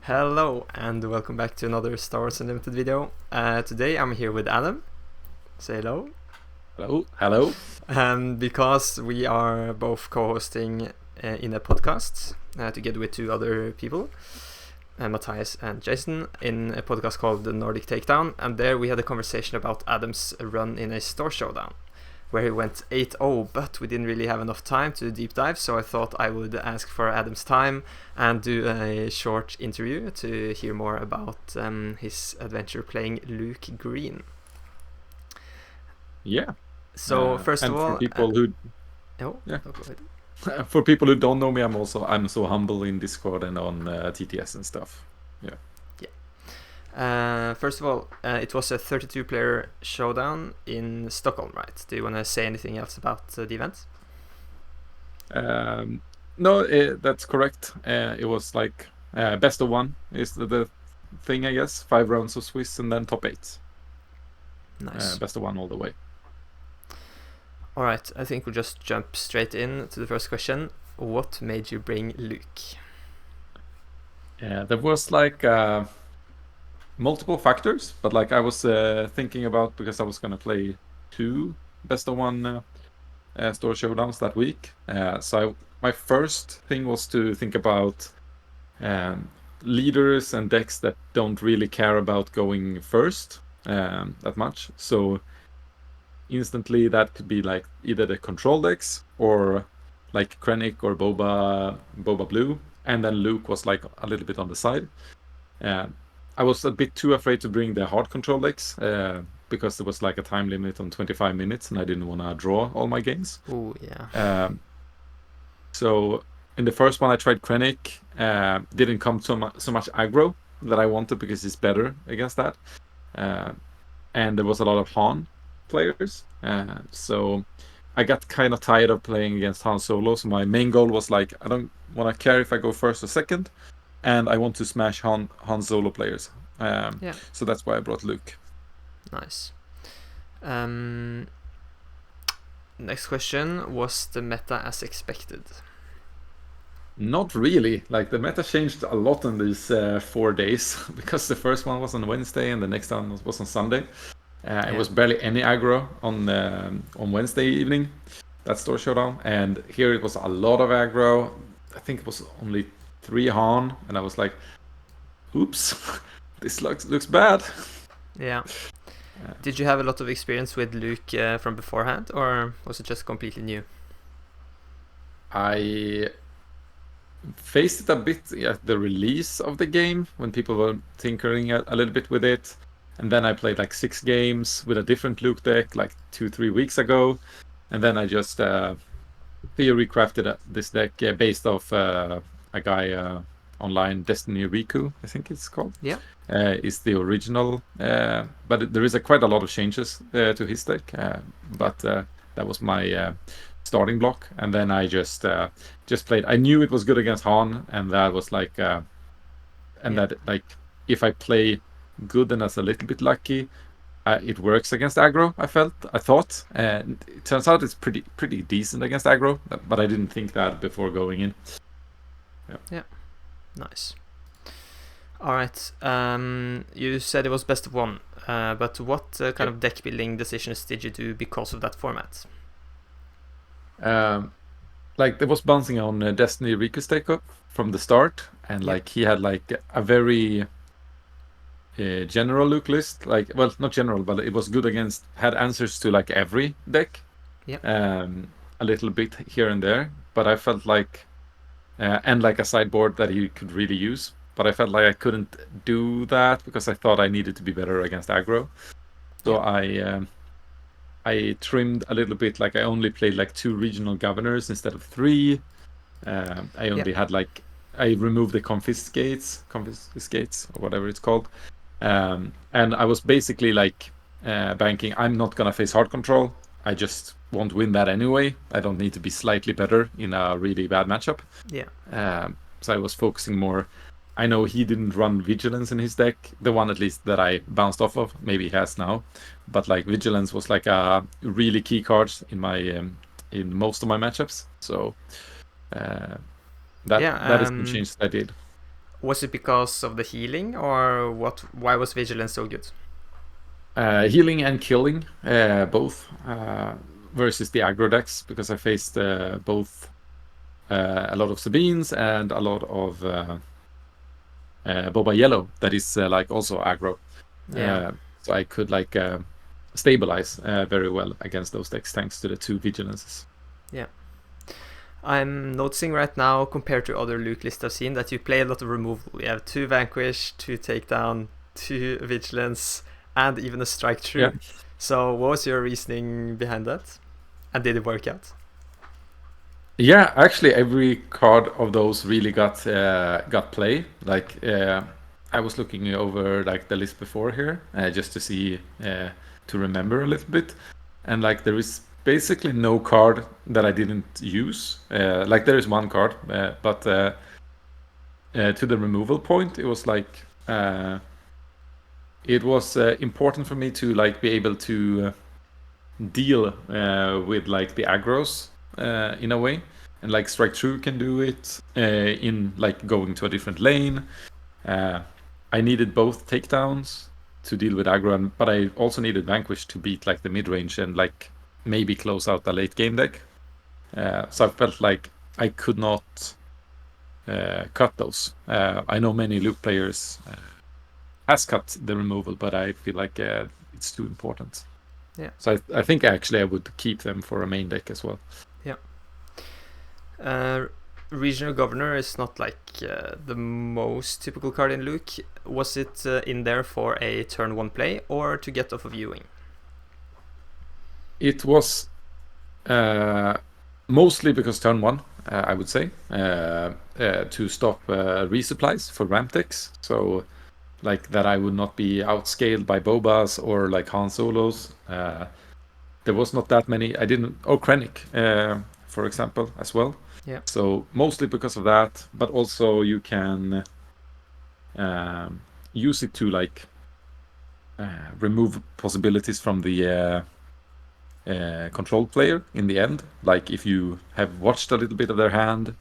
Hello and welcome back to another Star Wars Unlimited video. Today I'm here with Adam. Say hello. Hello. Hello. Because we are both co-hosting in a podcast together with two other people, Matthias and Jason, in a podcast called the Nordic Takedown. And there we had a conversation about Adam's run in a Store Showdown, where he went 8-0, but we didn't really have enough time to deep dive, so I thought I would ask for Adam's time and do a short interview to hear more about his adventure playing Luke Green. Yeah. So first of all, for people who go ahead. for people who don't know me, I'm so humble in Discord and on TTS and stuff. Yeah. First of all, it was a 32-player showdown in Stockholm, right? Do you want to say anything else about the event? No, that's correct. It was like best of one is the thing, I guess. 5 rounds of Swiss and then top 8. Nice. Best of one all the way. All right, I think we'll just jump straight in to the first question. What made you bring Luke? There was like multiple factors, but like I was thinking about, because I was gonna play 2 best of one Store Showdowns that week. My first thing was to think about leaders and decks that don't really care about going first that much. So instantly that could be like either the control decks or like Krennic or Boba Blue, and then Luke was like a little bit on the side. I was a bit too afraid to bring the hard control decks because there was like a time limit on 25 minutes and I didn't want to draw all my games. Oh yeah. So in the first one I tried Krennic, didn't come so much aggro that I wanted because it's better against that. And there was a lot of Han players, so I got kind of tired of playing against Han Solo. So my main goal was like, I don't want to care if I go first or second, and I want to smash Han Solo players. So that's why I brought Luke. Nice. Next question, was the meta as expected? Not really. Like the meta changed a lot in these 4 days because the first one was on Wednesday and the next one was on Sunday. It was barely any aggro on Wednesday evening, that Store Showdown, and here it was a lot of aggro. I think it was only 3 Han, and I was like, oops, this looks bad. Yeah. Did you have a lot of experience with Luke from beforehand, or was it just completely new? I faced it a bit at the release of the game when people were tinkering a little bit with it. And then I played like 6 games with a different Luke deck like 2-3 weeks ago. And then I just theory crafted this deck based off a guy online, Destiny Riku, I think it's called. Yeah. Is the original. But there is quite a lot of changes to his deck. But that was my starting block. And then I just played. I knew it was good against Han. And that was like... that like if I play good and that's a little bit lucky, it works against aggro. I thought, and it turns out it's pretty decent against aggro, but I didn't think that before going in. Yeah. Nice. All right. You said it was best of one, but what kind of deck building decisions did you do because of that format? Like there was bouncing on Destiny Riku's deck from the start, and like he had like a very general Luke list, like, well, not general, but it was good against, had answers to like every deck. A little bit here and there, but I felt like and like a sideboard that he could really use, but I felt like I couldn't do that because I thought I needed to be better against aggro. So I trimmed a little bit, like I only played like 2 regional governors instead of 3. I only had like, I removed the confiscates or whatever it's called. And I was basically like banking, I'm not gonna face hard control. I just won't win that anyway. I don't need to be slightly better in a really bad matchup. So I was focusing more. I know he didn't run Vigilance in his deck, the one at least that I bounced off of. Maybe he has now, but like Vigilance was like a really key card in my in most of my matchups. So that is the change that I did. Was it because of the healing, or what? Why was Vigilance so good? Healing and killing, both, versus the aggro decks, because I faced both a lot of Sabines and a lot of Boba Yellow that is like also aggro. Yeah. So I could like stabilize very well against those decks thanks to the 2 Vigilances. Yeah. I'm noticing right now, compared to other Luke lists I've seen, that you play a lot of removal. You have 2 Vanquish, 2 Takedown, 2 Vigilance, and even a Strike True. Yeah. So what was your reasoning behind that? And did it work out? Yeah, actually, every card of those really got play. Like I was looking over like the list before here, just to see to remember a little bit, and like there is basically no card that I didn't use. Like there is one card, but to the removal point, it was like it was important for me to like be able to deal with like the aggros in a way, and like Strike True can do it in like going to a different lane. I needed both takedowns to deal with aggro, but I also needed Vanquish to beat like the mid range and like maybe close out the late game deck. So I felt like I could not cut those. I know many Luke players has cut the removal, but I feel like it's too important. Yeah. So I think actually I would keep them for a main deck as well. Yeah. Regional Governor is not like the most typical card in Luke. Was it in there for a turn 1 play or to get off of viewing? It was mostly because turn 1, I would say, to stop resupplies for ramp decks. So like that I would not be outscaled by Bobas or like Han Solos. There was not that many. I didn't. Oh, Krennic, for example, as well. Yeah. So mostly because of that, but also you can use it to like remove possibilities from the control player in the end. Like if you have watched a little bit of their hand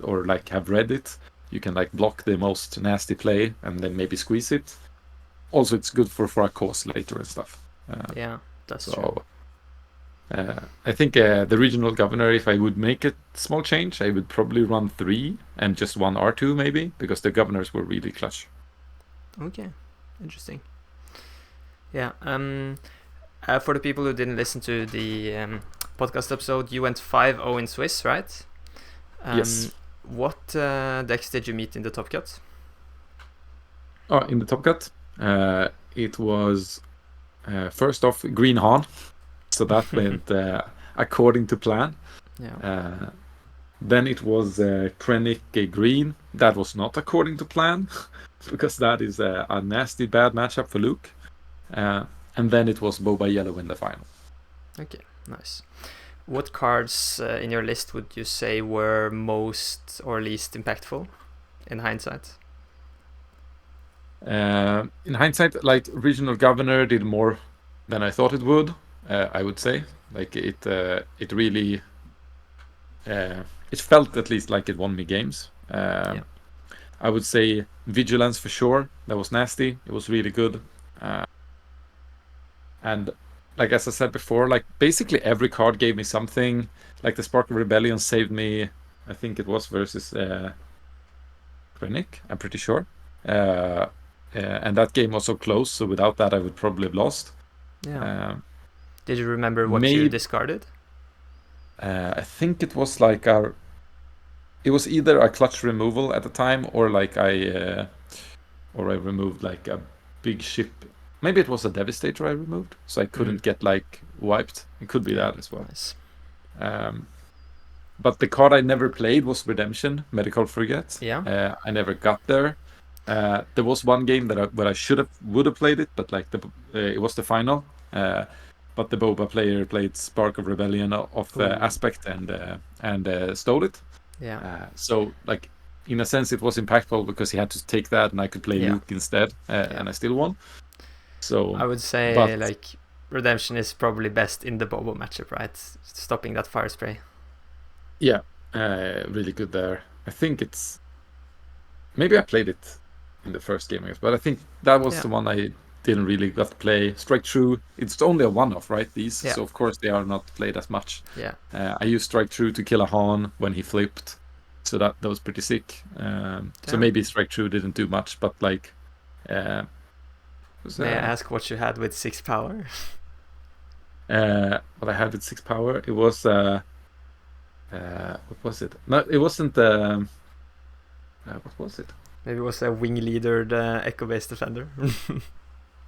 or like have read it, you can like block the most nasty play and then maybe squeeze it. Also, it's good for a cause later and stuff. Yeah, that's true. I think the regional governor, if I would make a small change, I would probably run 3 and just 1 R2 maybe, because the governors were really clutch. Okay, interesting. Yeah. For the people who didn't listen to the podcast episode, you went 5-0 in Swiss, right? Yes. What decks did you meet in the top cut? Oh, in the top cut, it was first off Green Han, so that went according to plan. Yeah. Then it was Krennic Green. That was not according to plan, because that is a nasty bad matchup for Luke. And then it was Boba Yellow in the final. Okay, nice. What cards in your list would you say were most or least impactful in hindsight? In hindsight, like Regional Governor did more than I thought it would. I would say, like it really, it felt at least like it won me games. Yeah. I would say Vigilance for sure. That was nasty. It was really good. And like as I said before, like basically every card gave me something. Like the Spark of Rebellion saved me. I think it was versus Krennic, I'm pretty sure. And that game was so close, so without that I would probably have lost. Yeah. Did you remember what you discarded? I think it was like it was either a clutch removal at the time, or like I removed like a big ship. Maybe it was a Devastator I removed, so I couldn't get like wiped. It could be that as well. Nice. But the card I never played was Redemption, Medical Frigate. Yeah. I never got there. There was one game where I would have played it, but like it was the final. But the Boba player played Spark of Rebellion of Aspect and stole it. Yeah. So like in a sense it was impactful because he had to take that and I could play Luke instead, and I still won. So I would say like Redemption is probably best in the Bobo matchup, right? Stopping that fire spray. Yeah, really good there. I think it's maybe I played it in the first game, I guess, but I think that was Yeah. the one I didn't really got to play. Strike True, it's only a one-off, right? These, Yeah. so of course they are not played as much. Yeah. I used Strike True to kill a Han when he flipped, so that was pretty sick. So Yeah. maybe Strike True didn't do much, but like, May I ask what you had with 6 power? what I had with 6 power, it was what was it? No, it wasn't. What was it? Maybe it was a wing leader, the echo base defender.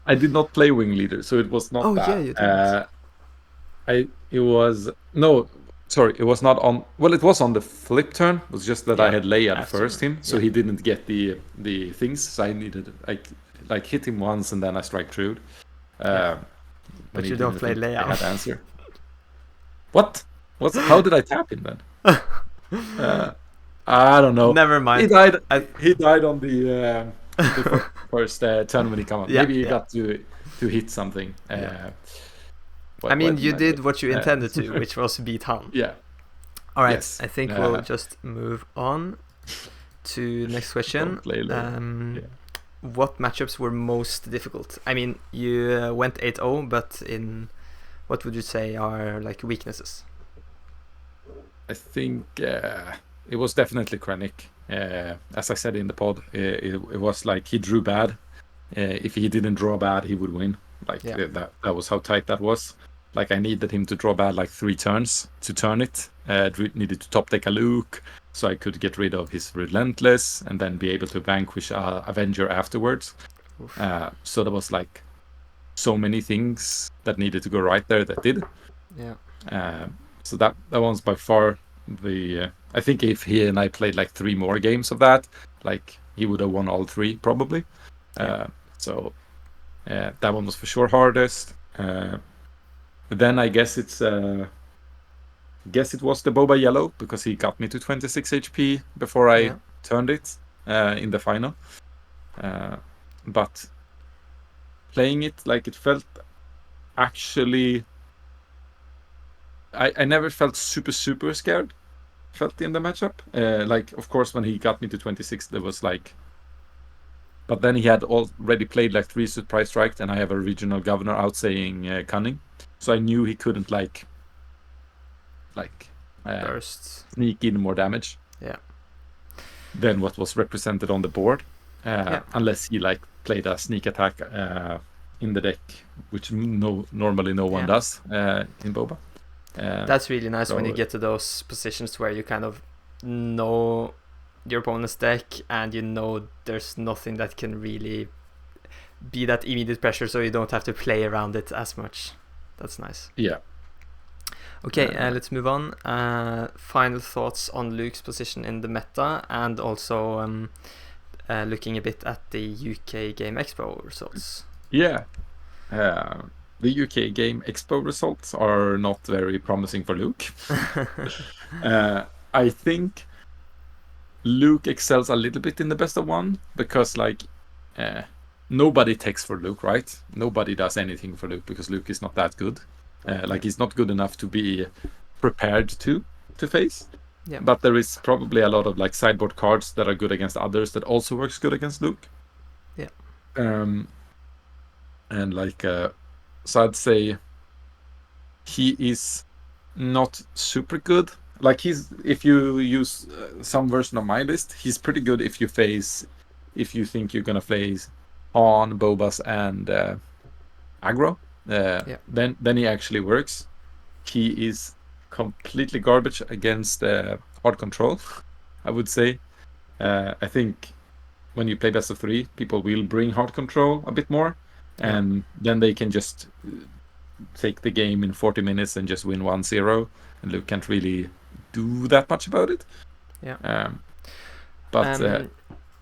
I did not play Wing Leader, so it was not Oh yeah, that. you didn't. It was no, sorry, it was not on. Well, it was on the flip turn. It was just that I Yeah, had Leia after, first him, so yeah. he didn't get the things. So I needed like hit him once and then I strike true. Yeah. When But he you don't didn't play think I Leia. had answer. What? How did I tap him then? I don't know. Never mind. He died. He died on the first turn when he came out. Yeah, Maybe he yeah. got to hit something. Yeah. Why I mean, didn't you did do it? what you intended to, which was beat Han. Yeah. All right. Yes. I think we'll just move on to next question. Don't play low. Yeah. What matchups were most difficult? I mean, you went 8-0, but in what would you say are like weaknesses? I think it was definitely Krennic. As I said in the pod, it was like he drew bad. If he didn't draw bad, he would win. Like that was how tight that was. Like I needed him to draw bad like 3 turns to turn it. Needed to top deck a Luke so I could get rid of his Relentless and then be able to vanquish Avenger afterwards. So there was like so many things that needed to go right there that did. Yeah. So that one's by far the. I think if he and I played like 3 more games of that, like he would have won all 3 probably. So that one was for sure hardest. Then I guess it was the Boba Yellow because he got me to 26 HP before I turned it in the final. But playing it, like it felt actually. I never felt super scared. Felt in the matchup. Like of course when he got me to 26, there was like. But then he had already played like 3 surprise strikes, and I have a regional governor out saying cunning, so I knew he couldn't like burst, sneak in more damage. Yeah. Than what was represented on the board, unless he like played a sneak attack in the deck, which normally no one does in Boba. That's really nice when you get to those positions where you kind of know your opponent's deck and you know there's nothing that can really be that immediate pressure, so you don't have to play around it as much. That's nice. Yeah. Okay, let's move on. Final thoughts on Luke's position in the meta, and also looking a bit at the UK Game Expo results. Yeah. The UK Game Expo results are not very promising for Luke. I think Luke excels a little bit in the best of 1 because like nobody takes for Luke, right? Nobody does anything for Luke because Luke is not that good. Like he's not good enough to be prepared to face. Yeah. But there is probably a lot of like sideboard cards that are good against others that also works good against Luke. Yeah. And like so I'd say he is not super good. Like if you use some version of my list, he's pretty good if you think you're gonna face Han, Bobas, and aggro. Then he actually works. He is completely garbage against hard control, I would say. I think when you play best of 3, people will bring hard control a bit more, and then they can just take the game in 40 minutes and just win 1-0, and Luke can't really do that much about it. But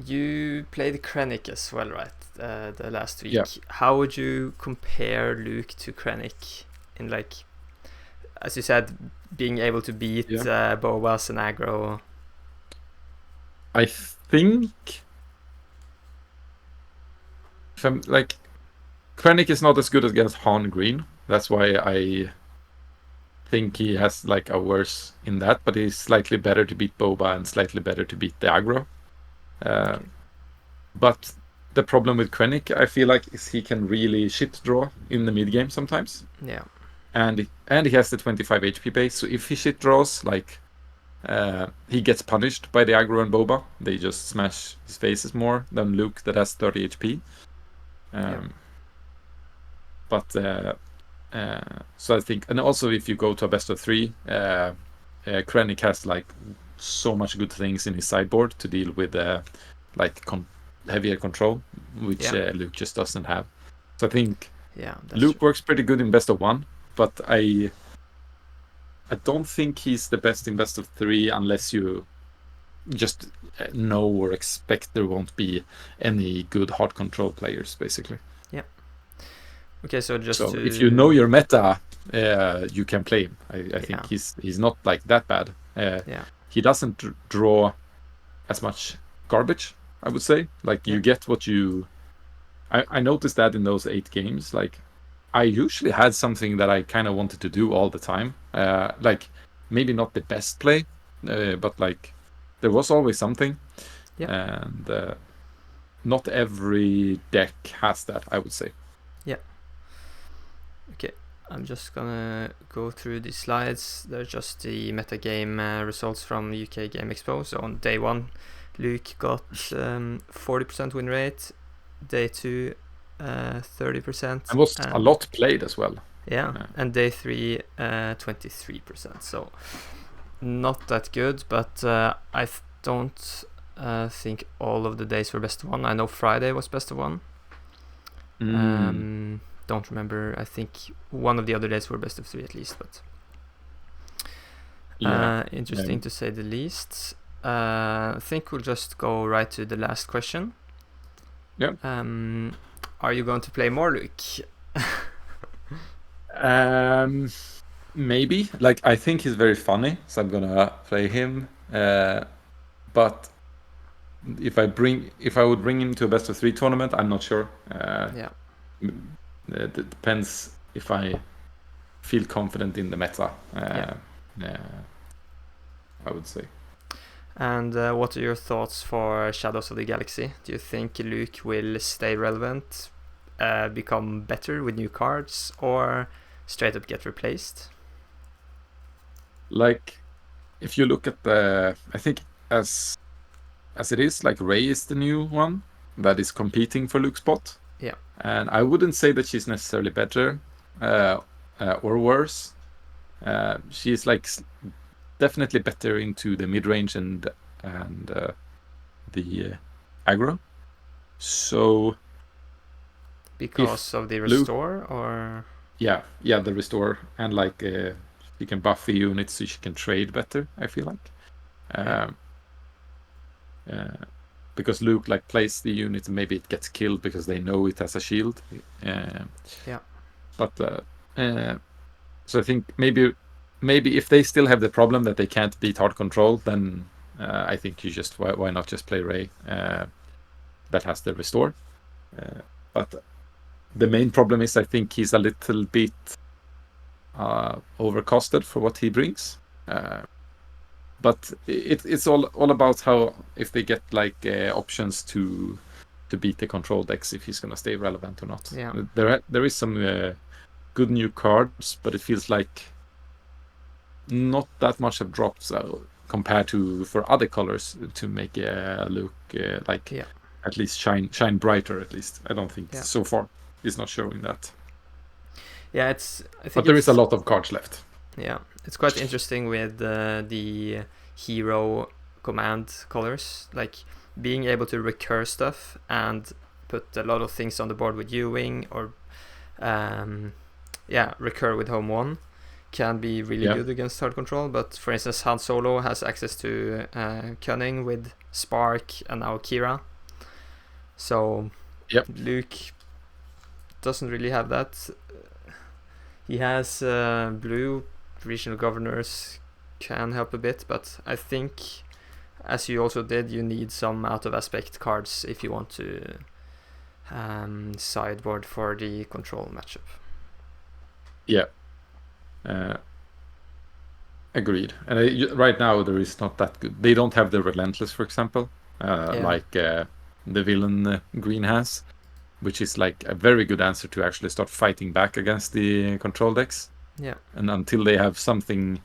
you played Krennic as well, right? The last week. Yeah. How would you compare Luke to Krennic in, like, as you said, being able to beat Bobas and aggro? I think like Krennic is not as good against Han Green. That's why I think he has like a worse in that, but he's slightly better to beat Boba and slightly better to beat the aggro. But the problem with Krennic, I feel like, is he can really shit draw in the mid game sometimes. Yeah. And he has the 25 HP base, so if he shit draws, like he gets punished by the aggro and Boba. They just smash his faces more than Luke that has 30 HP. But so I think, and also if you go to a best of 3, Krennic has like so much good things in his sideboard to deal with like heavier control, which Luke just doesn't have. So I think Luke works pretty good in best of 1, but I don't think he's the best in best of 3 unless you just know or expect there won't be any good hard control players, basically. Yeah. Okay, so if you know your meta, you can play him. I think he's not like that bad. He doesn't draw as much garbage, I would say. Like you get what you. I noticed that in those 8 games, like I usually had something that I kind of wanted to do all the time. Like maybe not the best play, but like there was always something. And not every deck has that, I would say. Yeah. Okay, I'm just gonna go through these slides. They're just the metagame results from UK Game Expo. So on day 1, Luke got 40% win rate. Day 2, 30%. And was a lot played as well. Yeah, and day 3, 23%. So not that good, but I don't think all of the days were best of 1. I know Friday was best of 1. Don't remember. I think one of the other days were best of 3 at least, but interesting to say the least. I think we'll just go right to the last question. Yeah. Are you going to play more, Luke? Maybe. Like I think he's very funny, so I'm gonna play him. But if I would bring him to a best of 3 tournament, I'm not sure. It depends if I feel confident in the meta. I would say. And what are your thoughts for Shadows of the Galaxy? Do you think Luke will stay relevant, become better with new cards, or straight up get replaced? Like, if you look at I think as it is, like Rey is the new one that is competing for Luke's spot. Yeah. And I wouldn't say that she's necessarily better or worse. She's like definitely better into the mid range and the aggro. So because of the restore, or the restore, and like you can buff the units so she can trade better, I feel like. Because Luke like plays the unit and maybe it gets killed because they know it has a shield. But so I think maybe if they still have the problem that they can't beat hard control, then I think you just why not just play Rey that has the restore. But the main problem is I think he's a little bit overcosted for what he brings. But it's all about how if they get like options to beat the control decks, if he's gonna stay relevant or not. Yeah. There is some good new cards, but it feels like not that much have dropped compared to for other colors to make Luke at least shine brighter. At least I don't think so far it's not showing that. Yeah, but there is a lot of cards left. Yeah, it's quite interesting with the hero command colors, like being able to recur stuff and put a lot of things on the board with U-Wing, or recur with Home 1 can be really good against hard control. But for instance, Han Solo has access to Cunning with Spark and now Kira. So Luke doesn't really have that. He has blue regional governors can help a bit, but I think, as you also did, you need some out of aspect cards if you want to sideboard for the control matchup. Yeah. Agreed. And right now there is not that good. They don't have the Relentless, for example. Like the villain green has, which is like a very good answer to actually start fighting back against the control decks. Yeah. And until they have something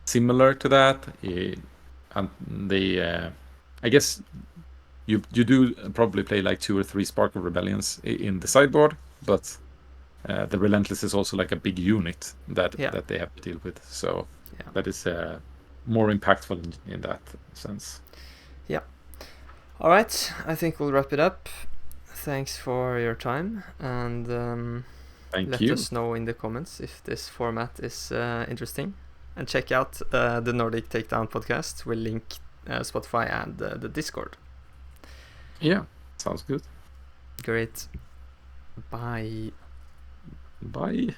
similar to that, and they, I guess you do probably play like 2 or 3 Spark of Rebellions in the sideboard, but the Relentless is also like a big unit that they have to deal with. So that is more impactful in that sense. Yeah. All right, I think we'll wrap it up. Thanks for your time, and let us know in the comments if this format is interesting. And check out the Nordic Takedown podcast. We'll link Spotify and the Discord. Yeah, sounds good. Great. Bye. Bye.